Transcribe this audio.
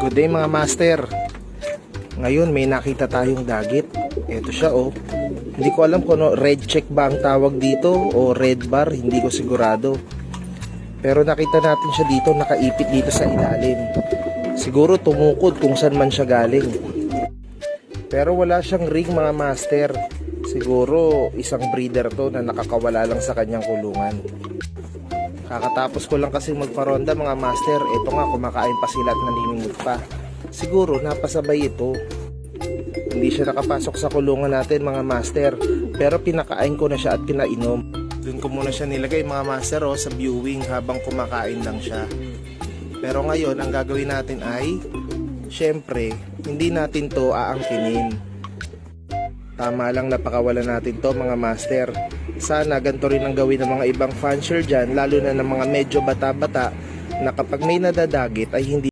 Good day mga master. Ngayon may nakita tayong dagit. Ito siya oh. Hindi ko alam kung red check ba ang tawag dito o red bar, hindi ko sigurado. Pero nakita natin siya dito, nakaipit dito sa ilalim. Siguro tumukod kung saan man siya galing. Pero wala siyang ring mga master. Siguro isang breeder to na nakakawala lang sa kanyang kulungan. Kakatapos ko lang kasi magparonda mga master. Ito nga, kumakain pa sila at naniningot pa. Siguro napasabay ito. Hindi siya nakapasok sa kulungan natin mga master. Pero pinakain ko na siya at pinainom. Doon ko muna siya nilagay mga master oh, sa viewing habang kumakain lang siya. Pero ngayon ang gagawin natin ay, syempre, hindi natin to aangkinin. Tama lang napakawalan natin to mga master. Sana ganito rin ang gawin ng mga ibang fancier dyan, lalo na ng mga medyo bata-bata, na kapag may nadadagit ay hindi